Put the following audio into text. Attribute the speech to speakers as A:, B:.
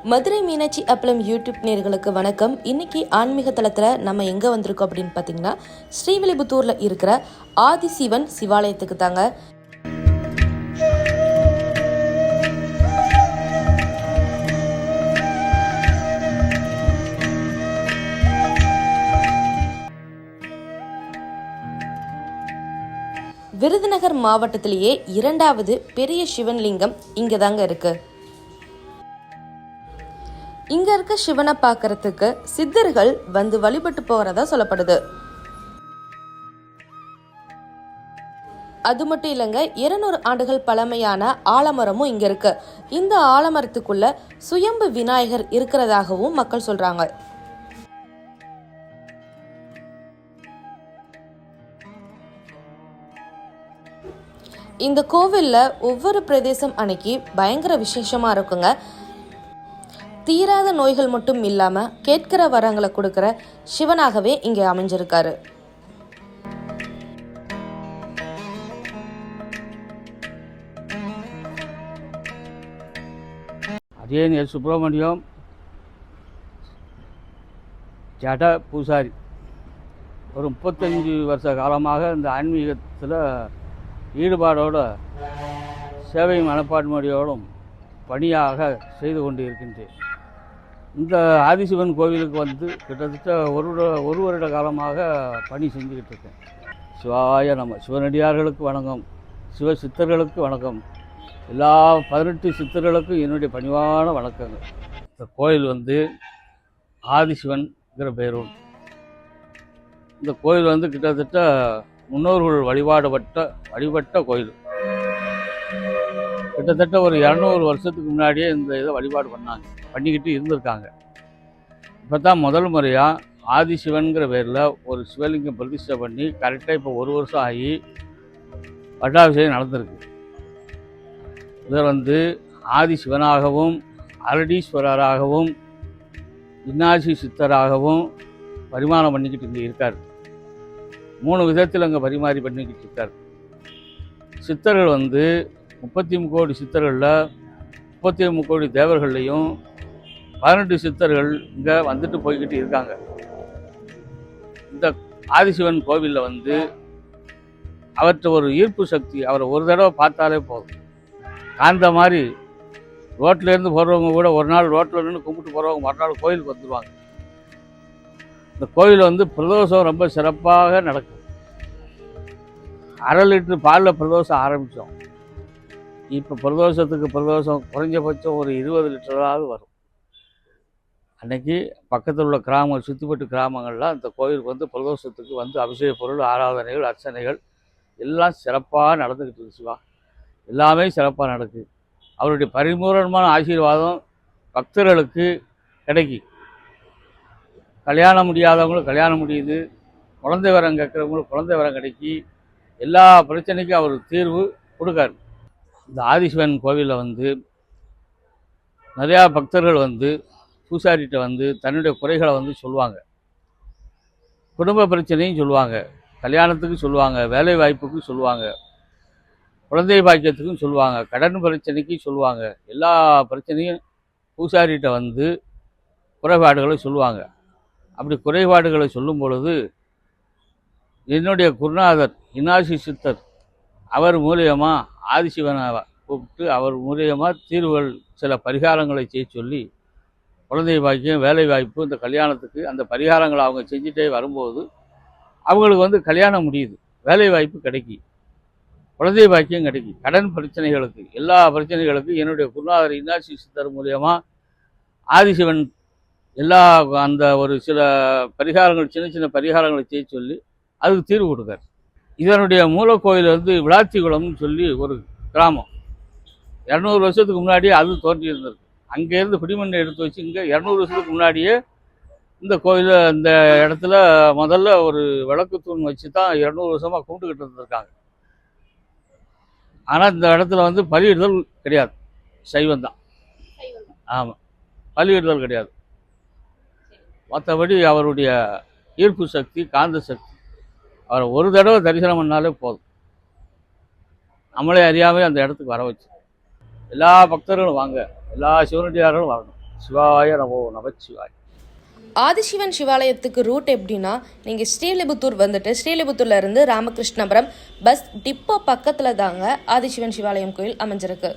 A: மதுரை மீனாட்சி அப்பளம் யூடியூப் நேர்களுக்கு வணக்கம். இன்னைக்கு ஆன்மீக தளத்தில் நம்ம எங்கே வந்திருக்கோம் அப்படின்னு பார்த்தீங்கன்னா, ஸ்ரீவில்லிபுத்தூரில் இருக்கிற ஆதிசிவன் சிவாலயத்துக்கு தாங்க. விருதுநகர் மாவட்டத்திலேயே 2வது பெரிய சிவன்லிங்கம் இங்கே தாங்க இருக்கு. இங்க இருக்க சிவனை பார்க்கறதுக்கு சித்தர்கள் வந்து வழிபட்டு போகிறதா சொல்லப்படுது. அது மட்டும் இல்லைங்க, 200 ஆண்டுகள் பழமையான ஆலமரமும் இங்க இருக்கு. இந்த ஆலமரத்துக்குள்ள சுயம்பு விநாயகர் இருக்கிறதாகவும் மக்கள் சொல்றாங்க. இந்த கோவில்ல ஒவ்வொரு பிரதேசம் அன்னைக்கு பயங்கர விசேஷமா இருக்குங்க. தீராத நோய்கள் மட்டும் இல்லாம கேட்கிற வரங்களை கொடுக்கிற சிவனாகவே இங்கே அமைஞ்சிருக்காரு.
B: அதே சுப்பிரமணியம் ஜட பூசாரி ஒரு 35 வருஷ காலமாக இந்த ஆன்மீகத்தில் ஈடுபாடோடு சேவை மனப்பான்மையோடும் பணியாக செய்து கொண்டு இருக்கின்றேன். இந்த ஆதிசிவன் கோவிலுக்கு வந்து கிட்டத்தட்ட ஒரு வருட காலமாக பணி செஞ்சுக்கிட்டு இருக்கேன். சிவாய நம்ம சிவனடியார்களுக்கு வணக்கம், சிவ சித்தர்களுக்கு வணக்கம், எல்லா 18 சித்தர்களுக்கும் என்னுடைய பணிவான வணக்கங்கள். இந்த கோயில் வந்து ஆதிசிவன்கிற பேரும். இந்த கோயில் வந்து கிட்டத்தட்ட முன்னோர்கள் வழிபட்ட கோயில். கிட்டத்தட்ட ஒரு 200 வருஷத்துக்கு முன்னாடியே இந்த இதை வழிபாடு பண்ணிக்கிட்டு இருந்திருக்காங்க. இப்போ தான் முதல் முறையாக ஆதிசிவன்கிற பேரில் ஒரு சிவலிங்கம் பிரதிஷ்டை பண்ணி கரெக்டாக இப்போ 1 வருஷம் ஆகி பட்டாபிஷேகம் நடந்திருக்கு. இதில் வந்து ஆதிசிவனாகவும் அரடீஸ்வரராகவும் இன்னாசி சித்தராகவும் பரிமாணம் பண்ணிக்கிட்டு இங்கே இருக்கார். 3 விதத்தில் அங்கே பரிமாறி பண்ணிக்கிட்டு இருக்கார். சித்தர்கள் வந்து 33 கோடி சித்தர்களில் 33 கோடி தேவர்கள்லையும் 18 சித்தர்கள் இங்கே வந்துட்டு போய்கிட்டு இருக்காங்க. இந்த ஆதிசிவன் கோவிலில் வந்து அவற்றை ஒரு ஈர்ப்பு சக்தி, அவரை ஒரு தடவை பார்த்தாலே போதும். அந்த மாதிரி ரோட்லேருந்து போகிறவங்க கூட ஒரு நாள் ரோட்டில் நின்று கும்பிட்டு போகிறவங்க மறுநாள் கோயிலுக்கு வந்துடுவாங்க. இந்த கோயில் வந்து பிரதோஷம் ரொம்ப சிறப்பாக நடக்கும். 1/2 லிட்டர் பாலில் பிரதோஷம் ஆரம்பித்தோம். இப்போ பிரதோஷத்துக்கு குறைஞ்சபட்சம் ஒரு 20 லிட்டராவது வரும். அன்றைக்கி பக்கத்தில் உள்ள கிராமங்கள், சுற்றிப்பட்டு கிராமங்கள்லாம் இந்த கோயிலுக்கு வந்து பிரதோஷத்துக்கு வந்து அபிஷேக பொருள், ஆராதனைகள், அர்ச்சனைகள் எல்லாம் சிறப்பாக நடந்துக்கிட்டு இருக்கு. சிவா எல்லாமே சிறப்பாக நடக்குது. அவருடைய பரிபூரணமான ஆசீர்வாதம் பக்தர்களுக்கு கிடைக்கி. கல்யாணம் முடியாதவங்களுக்கு கல்யாணம் முடியுது, குழந்தை வரம் கேட்குறவங்களுக்கு குழந்தை வரம் கிடைக்கி, எல்லா பிரச்சனைக்கும் அவர் தீர்வு கொடுக்காரு. இந்த ஆதிசிவன் கோவிலில் வந்து நிறையா பக்தர்கள் வந்து பூசாரிகிட்ட வந்து தன்னுடைய குறைகளை வந்து சொல்லுவாங்க. குடும்ப பிரச்சனையும் சொல்லுவாங்க, கல்யாணத்துக்கு சொல்லுவாங்க, வேலை வாய்ப்புக்கு சொல்லுவாங்க, குழந்தை பாக்கியத்துக்கும் சொல்லுவாங்க, கடன் பிரச்சனைக்கும் சொல்லுவாங்க. எல்லா பிரச்சனையும் பூசாரிகிட்ட வந்து குறைபாடுகளை சொல்லுவாங்க. அப்படி குறைபாடுகளை சொல்லும் பொழுது என்னுடைய குருநாதர் இன்னாசி சித்தர் அவர் மூலியமாக ஆதிசிவனை கூப்பிட்டு அவர் மூலியமாக தீர்வுகள் சில பரிகாரங்களை செய்ய சொல்லி, குழந்தை பாக்கியம், வேலை வாய்ப்பு, இந்த கல்யாணத்துக்கு அந்த பரிகாரங்களை அவங்க செஞ்சுட்டே வரும்போது அவங்களுக்கு வந்து கல்யாணம் முடியுது, வேலை வாய்ப்பு கிடைக்கி, குழந்தை பாக்கியம் கிடைக்கி, கடன் பிரச்சனைகளுக்கு எல்லா பிரச்சனைகளுக்கும் என்னுடைய குருநாதர் இன்னாசி சித்தர் மூலியமாக ஆதிசிவன் எல்லா அந்த ஒரு சில பரிகாரங்கள், சின்ன சின்ன பரிகாரங்களை செய்ய சொல்லி அதுக்கு தீர்வு கொடுக்கார். இதனுடைய மூலக்கோயில் வந்து விளாத்திகுளம்னு சொல்லி ஒரு கிராமம். 200 வருஷத்துக்கு முன்னாடியே அது தோன்றி இருந்திருக்கு. அங்கேருந்து பிடிமண்ணை எடுத்து வச்சு இங்கே 200 வருஷத்துக்கு முன்னாடியே இந்த கோயில், இந்த இடத்துல முதல்ல ஒரு விளக்கு தூண் வச்சு தான் 200 வருஷமாக கும்பிட்டுக்கிட்டு இருந்திருக்காங்க. ஆனால் இந்த இடத்துல வந்து பலியிடுதல் கிடையாது, சைவம் தான். ஆமாம், பலியிடுதல் கிடையாது. மற்றபடி அவருடைய ஈர்ப்பு சக்தி, காந்த சக்தி, அவரை ஒரு தடவை தரிசனம் பண்ணாலே போதும், நம்மளே அறியாமல் அந்த இடத்துக்கு வர வச்சு. எல்லா பக்தர்களும் வாங்க, எல்லா சிவனடியார்களும் வரணும். சிவாய நமோ நமச்சிவாய்.
A: ஆதிசிவன் சிவாலயத்துக்கு ரூட் எப்படின்னா, நீங்கள் ஸ்ரீலிபுத்தூர் வந்துட்டு ஸ்ரீலிபுத்தூர்ல இருந்து ராமகிருஷ்ணபுரம் பஸ் டிப்போ பக்கத்தில் தாங்க ஆதிசிவன் சிவாலயம் கோயில் அமைஞ்சிருக்கு.